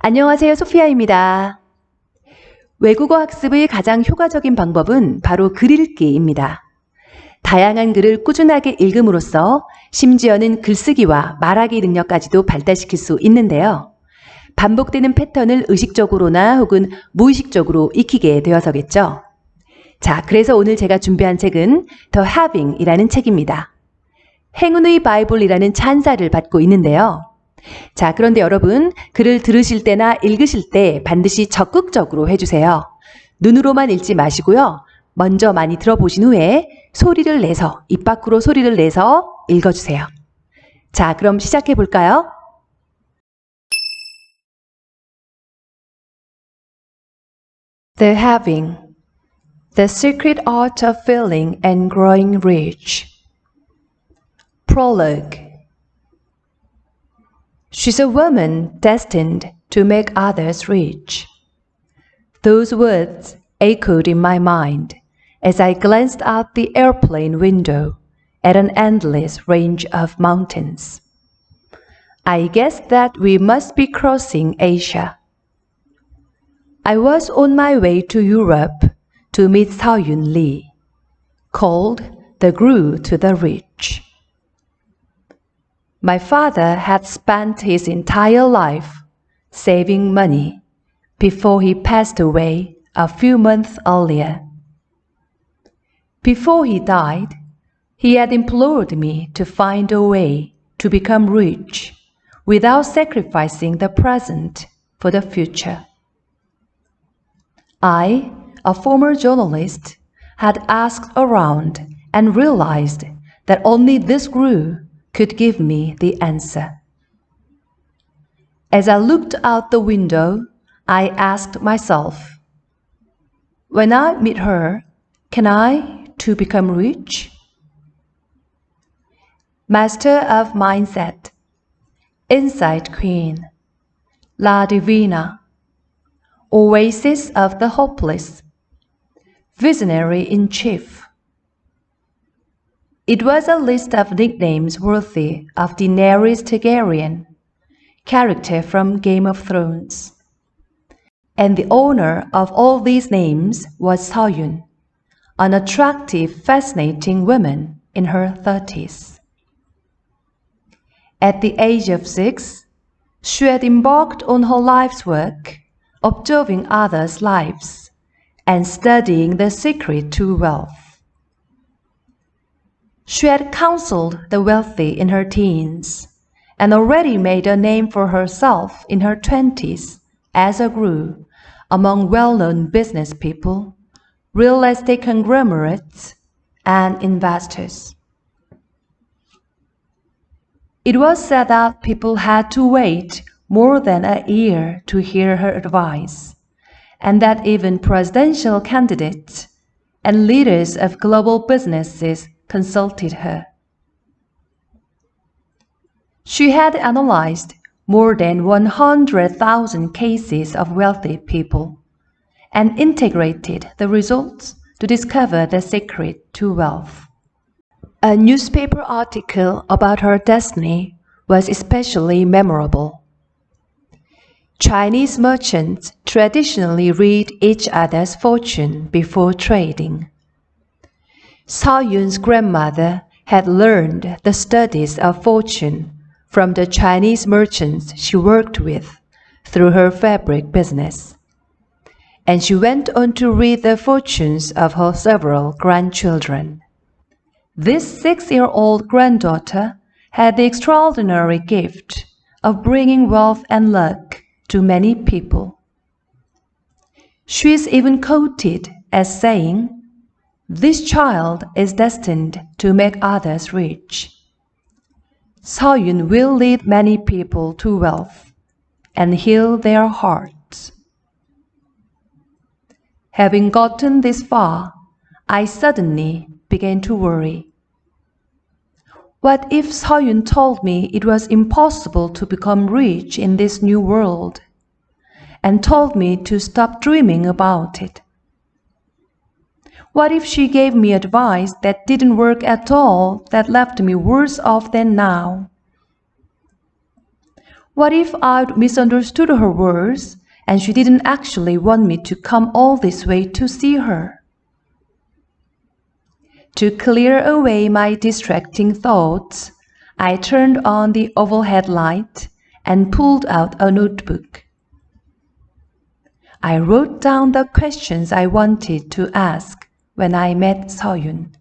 안녕하세요, 소피아입니다. 외국어 학습의 가장 효과적인 방법은 바로 글 읽기입니다. 다양한 글을 꾸준하게 읽음으로써 심지어는 글쓰기와 말하기 능력까지도 발달시킬 수 있는데요. 반복되는 패턴을 의식적으로나 혹은 무의식적으로 익히게 되어서겠죠. 자, 그래서 오늘 제가 준비한 책은 The Having이라는 책입니다. 행운의 바이블이라는 찬사를 받고 있는데요. 자, 그런데 여러분, 글을 들으실 때나 읽으실 때 반드시 적극적으로 해주세요. 눈으로만 읽지 마시고요. 먼저 많이 들어보신 후에 소리를 내서, 입 밖으로 소리를 내서 읽어주세요. 자, 그럼 시작해 볼까요? The Having, The Secret Art of Feeling and Growing Rich. Prologue. She's a woman destined to make others rich. Those words echoed in my mind as I glanced out the airplane window at an endless range of mountains. I guessed that we must be crossing Asia. I was on my way to Europe to meet SuhYoon Lee, called the Guru to the Rich. My father had spent his entire life saving money before he passed away a few months earlier. Before he died, he had implored me to find a way to become rich without sacrificing the present for the future. I, a former journalist, had asked around and realized that only this guru could give me the answer. As I looked out the window, I asked myself, when I meet her, can I too become rich? Master of Mindset, Insight Queen, La Divina, Oasis of the Hopeless, Visionary in Chief. It was a list of nicknames worthy of Daenerys Targaryen, character from Game of Thrones. And the owner of all these names was SuhYoon, an attractive, fascinating woman in her 30s. At the age of 6, she had embarked on her life's work, observing others' lives and studying the secret to wealth. She had counseled the wealthy in her teens and already made a name for herself in her 20s as a guru among well-known business people, real estate conglomerates, and investors. It was said that people had to wait more than a year to hear her advice, and that even presidential candidates and leaders of global businesses consulted her. She had analyzed more than 100,000 cases of wealthy people and integrated the results to discover the secret to wealth. A newspaper article about her destiny was especially memorable. Chinese merchants traditionally read each other's fortune before trading. SuhYoon's grandmother had learned the studies of fortune from the Chinese merchants she worked with through her fabric business, and she went on to read the fortunes of her several grandchildren. This 6-year-old granddaughter had the extraordinary gift of bringing wealth and luck to many people. She is even quoted as saying, "This child is destined to make others rich." SuhYoon will lead many people to wealth and heal their hearts. Having gotten this far, I suddenly began to worry. What if SuhYoon told me it was impossible to become rich in this new world, and told me to stop dreaming about it? What if she gave me advice that didn't work at all, that left me worse off than now? What if I'd misunderstood her words and she didn't actually want me to come all this way to see her? To clear away my distracting thoughts, I turned on the overhead light and pulled out a notebook. I wrote down the questions I wanted to ask when I met SuhYoon.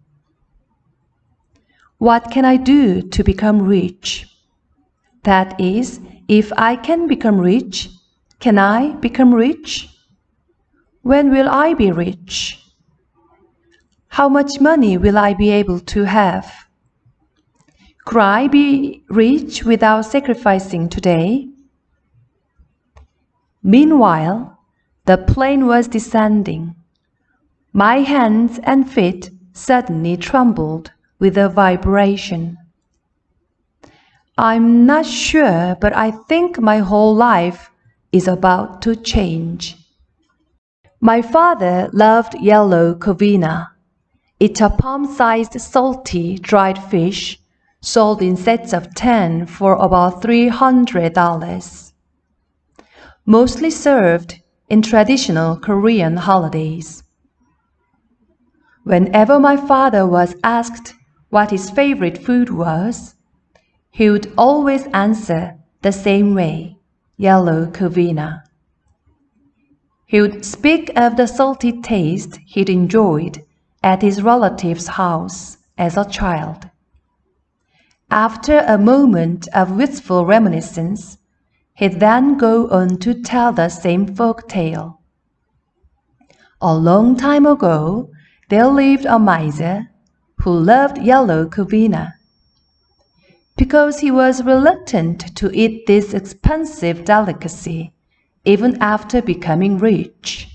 What can I do to become rich? That is, if I can become rich, can I become rich? When will I be rich? How much money will I be able to have? Could I be rich without sacrificing today? Meanwhile, the plane was descending. My hands and feet suddenly trembled with a vibration. I'm not sure, but I think my whole life is about to change. My father loved yellow covina. It's a palm-sized salty dried fish sold in sets of 10 for about $300. Mostly served in traditional Korean holidays. Whenever my father was asked what his favorite food was, he would always answer the same way, yellow covina. He would speak of the salty taste he'd enjoyed at his relative's house as a child. After a moment of wistful reminiscence, he'd then go on to tell the same folk tale. A long time ago, there lived a miser who loved yellow covina. Because he was reluctant to eat this expensive delicacy, even after becoming rich,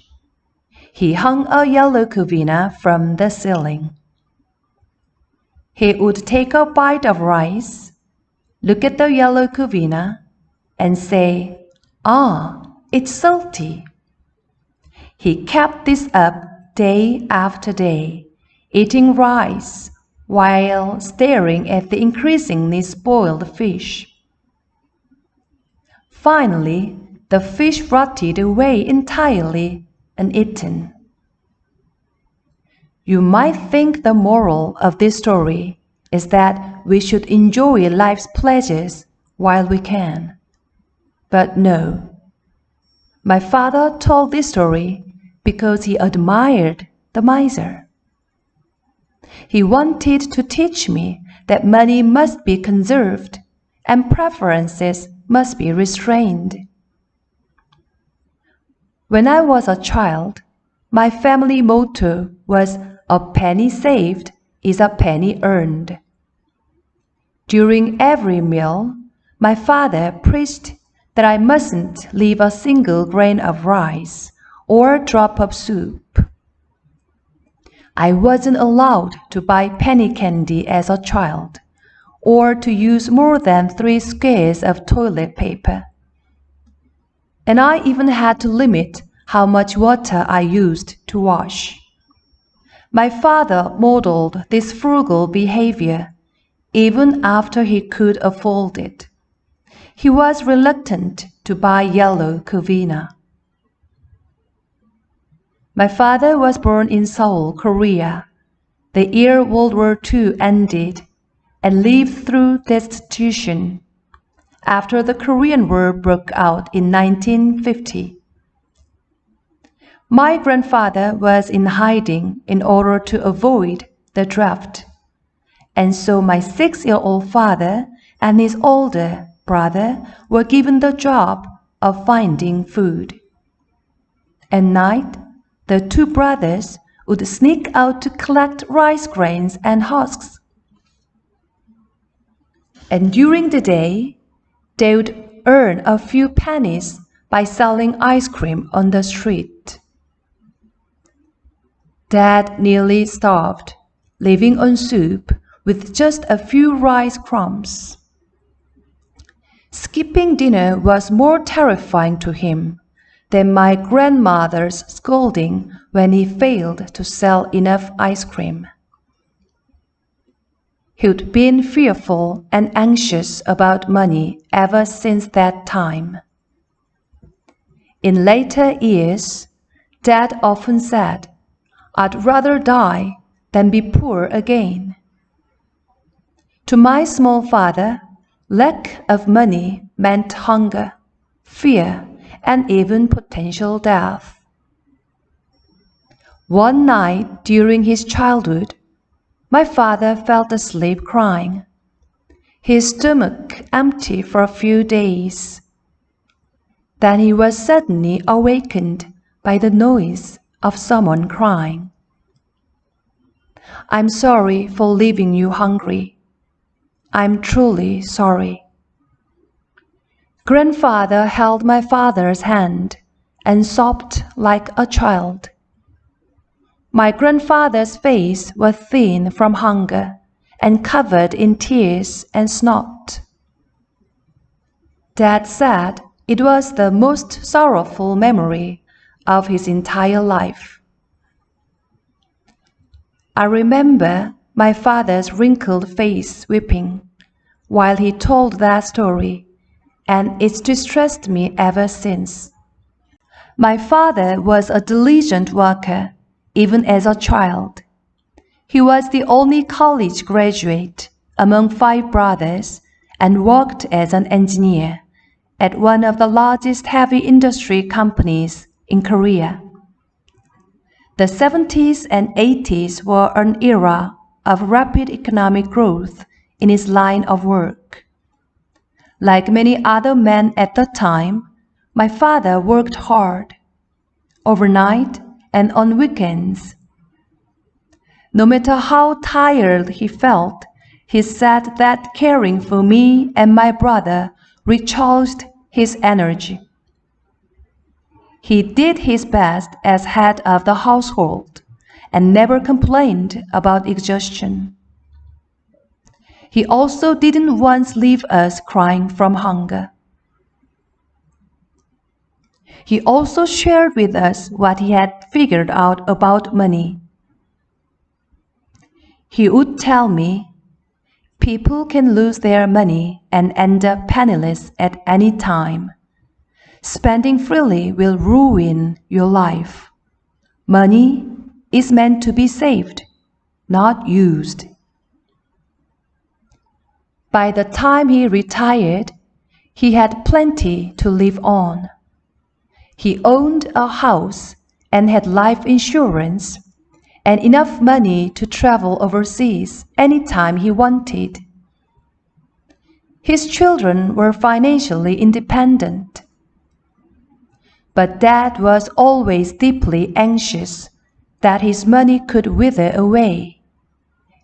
he hung a yellow covina from the ceiling. He would take a bite of rice, look at the yellow covina, and say, "Ah, it's salty." He kept this up day after day, eating rice while staring at the increasingly spoiled fish. Finally, the fish rotted away entirely uneaten. You might think the moral of this story is that we should enjoy life's pleasures while we can. But no. My father told this story because he admired the miser. He wanted to teach me that money must be conserved and preferences must be restrained. When I was a child, my family motto was "A penny saved is a penny earned." During every meal, my father preached that I mustn't leave a single grain of rice or drop of soup. I wasn't allowed to buy penny candy as a child, or to use more than 3 squares of toilet paper. And I even had to limit how much water I used to wash. My father modeled this frugal behavior even after he could afford it. He was reluctant to buy yellow covina. My father was born in Seoul, Korea, the year World War II ended, and lived through destitution after the Korean War broke out in 1950. My grandfather was in hiding in order to avoid the draft, and so my 6-year-old father and his older brother were given the job of finding food. At night, the 2 brothers would sneak out to collect rice grains and husks. And during the day, they would earn a few pennies by selling ice cream on the street. Dad nearly starved, living on soup with just a few rice crumbs. Skipping dinner was more terrifying to him than my grandmother's scolding when he failed to sell enough ice cream. He'd been fearful and anxious about money ever since that time. In later years, Dad often said, "I'd rather die than be poor again." To my small father, lack of money meant hunger, fear, and even potential death. One night during his childhood, my father fell asleep crying, his stomach empty for a few days. Then he was suddenly awakened by the noise of someone crying. "I'm sorry for leaving you hungry. I'm truly sorry." Grandfather held my father's hand and sobbed like a child. My grandfather's face was thin from hunger and covered in tears and snot. Dad said it was the most sorrowful memory of his entire life. I remember my father's wrinkled face weeping while he told that story, and it's distressed me ever since. My father was a diligent worker, even as a child. He was the only college graduate among 5 brothers and worked as an engineer at one of the largest heavy industry companies in Korea. The 70s and 80s were an era of rapid economic growth in his line of work. Like many other men at the time, my father worked hard, overnight and on weekends. No matter how tired he felt, he said that caring for me and my brother recharged his energy. He did his best as head of the household and never complained about exhaustion. He also didn't once leave us crying from hunger. He also shared with us what he had figured out about money. He would tell me, "People can lose their money and end up penniless at any time. Spending freely will ruin your life. Money is meant to be saved, not used." By the time he retired, he had plenty to live on. He owned a house and had life insurance and enough money to travel overseas anytime he wanted. His children were financially independent. But Dad was always deeply anxious that his money could wither away,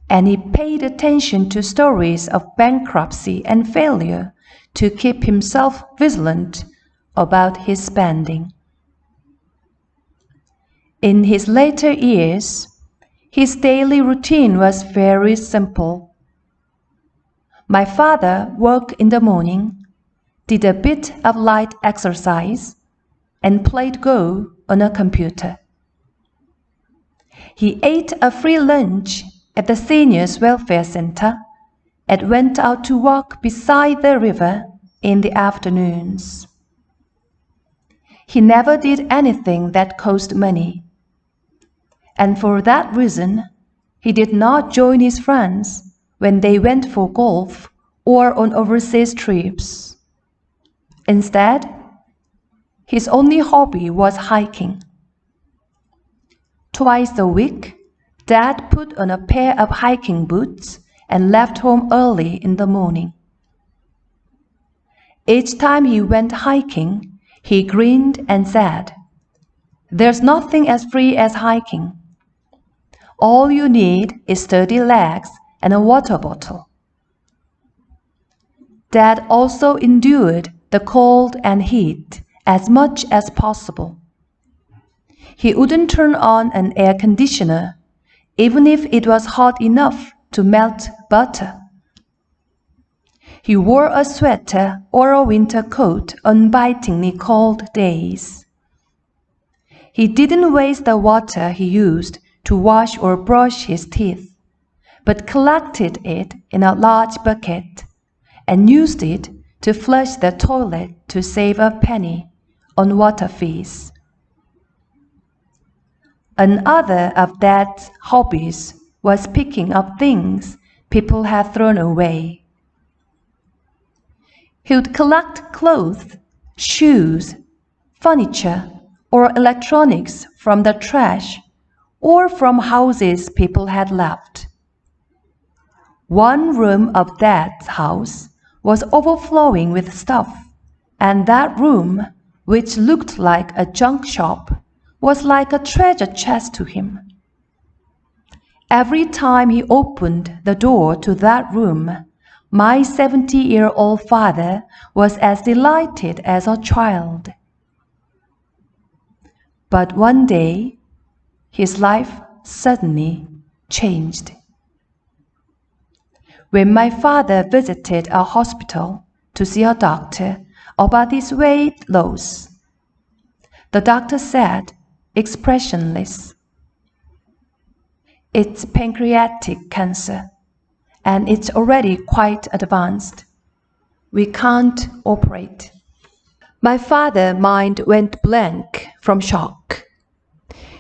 and he paid attention to stories of bankruptcy and failure to keep himself vigilant about his spending. In his later years, his daily routine was very simple. My father worked in the morning, did a bit of light exercise, and played Go on a computer. He ate a free lunch at the Seniors Welfare Center and went out to walk beside the river in the afternoons. He never did anything that cost money. And for that reason, he did not join his friends when they went for golf or on overseas trips. Instead, his only hobby was hiking. Twice a week, Dad put on a pair of hiking boots and left home early in the morning. Each time he went hiking, he grinned and said, "There's nothing as free as hiking. All you need is sturdy legs and a water bottle." Dad also endured the cold and heat as much as possible. He wouldn't turn on an air conditioner, even if it was hot enough to melt butter. He wore a sweater or a winter coat on bitingly cold days. He didn't waste the water he used to wash or brush his teeth, but collected it in a large bucket and used it to flush the toilet to save a penny on water fees. Another of Dad's hobbies was picking up things people had thrown away. He would collect clothes, shoes, furniture, or electronics from the trash or from houses people had left. One room of Dad's house was overflowing with stuff, and that room, which looked like a junk shop, was like a treasure chest to him. Every time he opened the door to that room, my 70-year-old father was as delighted as a child. But one day, his life suddenly changed. When my father visited a hospital to see a doctor about his weight loss, the doctor said, expressionless, "It's pancreatic cancer, and it's already quite advanced. We can't operate." My father's mind went blank from shock.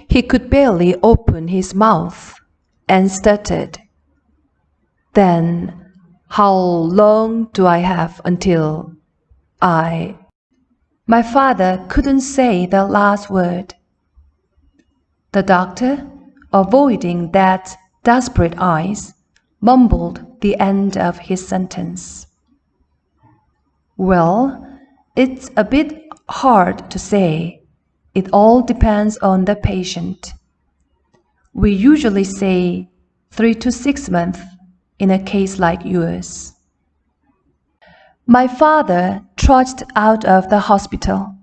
He could barely open his mouth and stuttered, "Then how long do I have until I—" My father couldn't say the last word. The doctor, avoiding Dad's desperate eyes, mumbled the end of his sentence. "Well, it's a bit hard to say. It all depends on the patient. We usually say 3 to 6 months in a case like yours." My father trudged out of the hospital.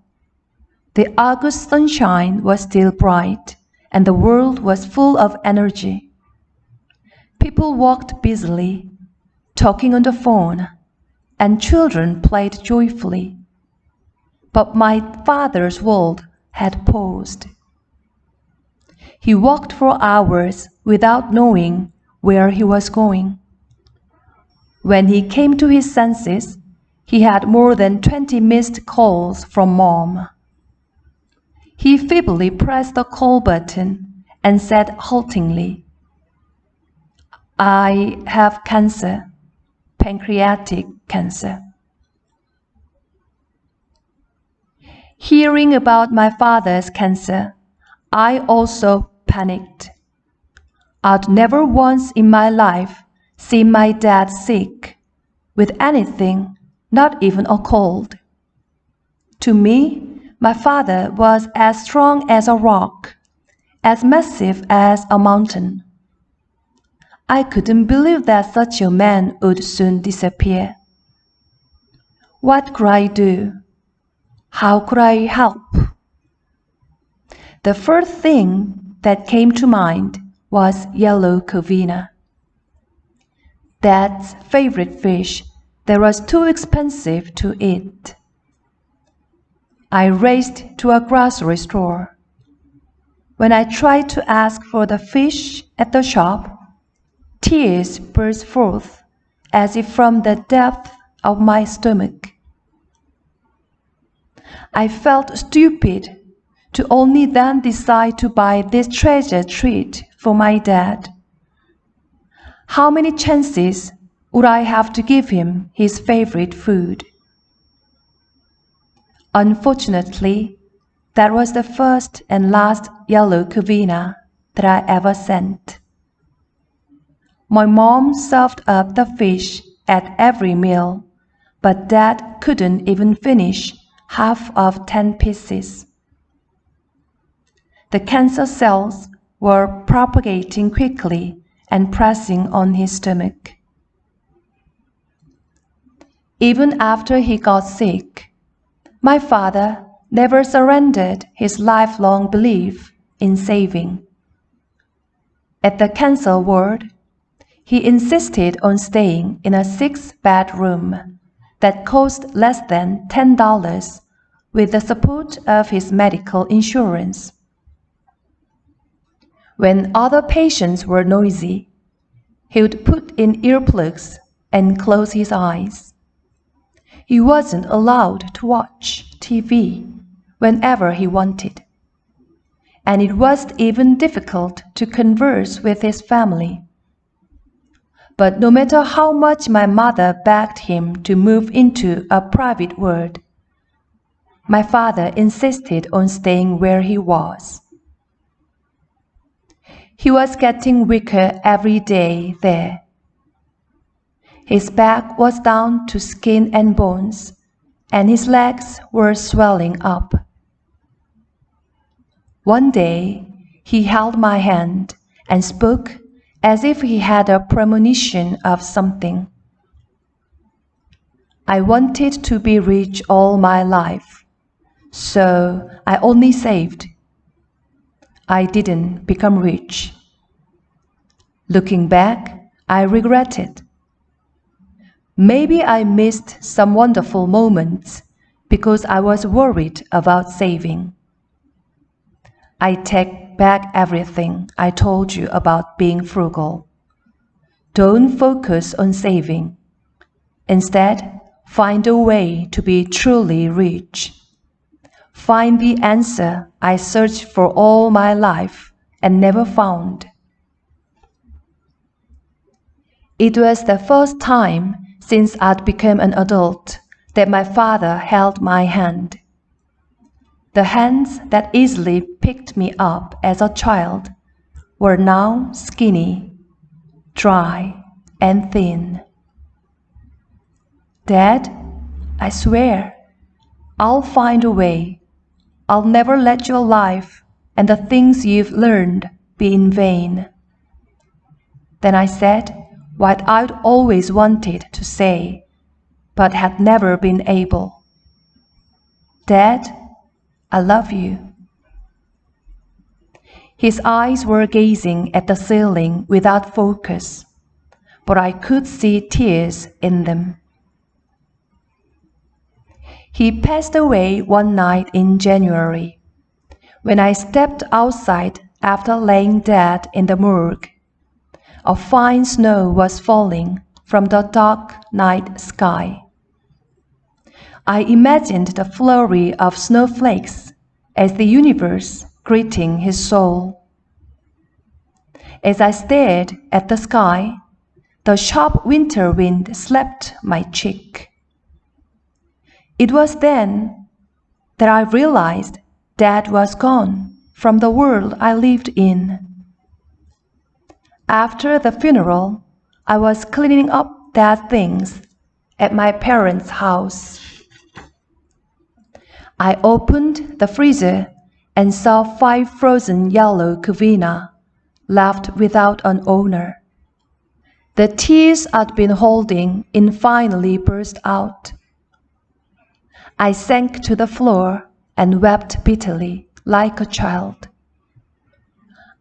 The August sunshine was still bright, and the world was full of energy. People walked busily, talking on the phone, and children played joyfully. But my father's world had paused. He walked for hours without knowing where he was going. When he came to his senses, he had more than 20 missed calls from Mom. He feebly pressed the call button and said haltingly, "I have cancer, pancreatic cancer." Hearing about my father's cancer, I also panicked. I'd never once in my life seen my dad sick with anything, not even a cold. To me, my father was as strong as a rock, as massive as a mountain. I couldn't believe that such a man would soon disappear. What could I do? How could I help? The first thing that came to mind was yellow covina. Dad's favorite fish that was too expensive to eat. I raced to a grocery store. When I tried to ask for the fish at the shop, tears burst forth as if from the depth of my stomach. I felt stupid to only then decide to buy this treasure treat for my dad. How many chances would I have to give him his favorite food? Unfortunately, that was the first and last yellow covina that I ever sent. My mom served up the fish at every meal, but Dad couldn't even finish half of 10 pieces. The cancer cells were propagating quickly and pressing on his stomach. Even after he got sick, my father never surrendered his lifelong belief in saving. At the cancer ward, he insisted on staying in a 6-bedroom that cost less than $10 with the support of his medical insurance. When other patients were noisy, He would put in earplugs and close his eyes. He wasn't allowed to watch TV whenever he wanted. And it was even difficult to converse with his family. But no matter how much my mother begged him to move into a private world, my father insisted on staying where he was. He was getting weaker every day there. His back was down to skin and bones, and his legs were swelling up. One day, he held my hand and spoke as if he had a premonition of something. I wanted to be rich all my life, so I only saved. I didn't become rich. Looking back, I regret it. Maybe I missed some wonderful moments because I was worried about saving. I take back everything I told you about being frugal. Don't focus on saving. Instead, find a way to be truly rich. Find the answer I searched for all my life and never found. It was the first time since I'd become an adult that my father held my hand. The hands that easily picked me up as a child were now skinny, dry, and thin. Dad, I swear, I'll find a way. I'll never let your life and the things you've learned be in vain. Then I said what I'd always wanted to say, but had never been able. Dad, I love you. His eyes were gazing at the ceiling without focus, but I could see tears in them. He passed away one night in January, when I stepped outside after laying dead in the morgue. A fine snow was falling from the dark night sky. I imagined the flurry of snowflakes as the universe greeting his soul. As I stared at the sky, the sharp winter wind slapped my cheek. It was then that I realized Dad was gone from the world I lived in. After the funeral, I was cleaning up dead things at my parents' house. I opened the freezer and saw 5 frozen yellow Covina left without an owner. The tears I'd been holding in finally burst out. I sank to the floor and wept bitterly like a child.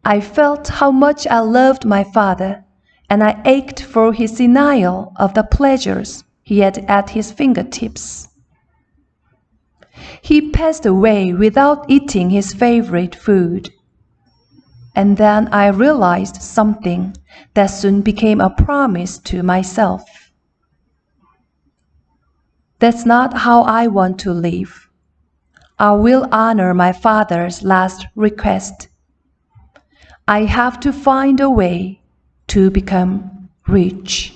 I felt how much I loved my father, and I ached for his denial of the pleasures he had at his fingertips. He passed away without eating his favorite food. And then I realized something that soon became a promise to myself. That's not how I want to live. I will honor my father's last request. I have to find a way to become rich.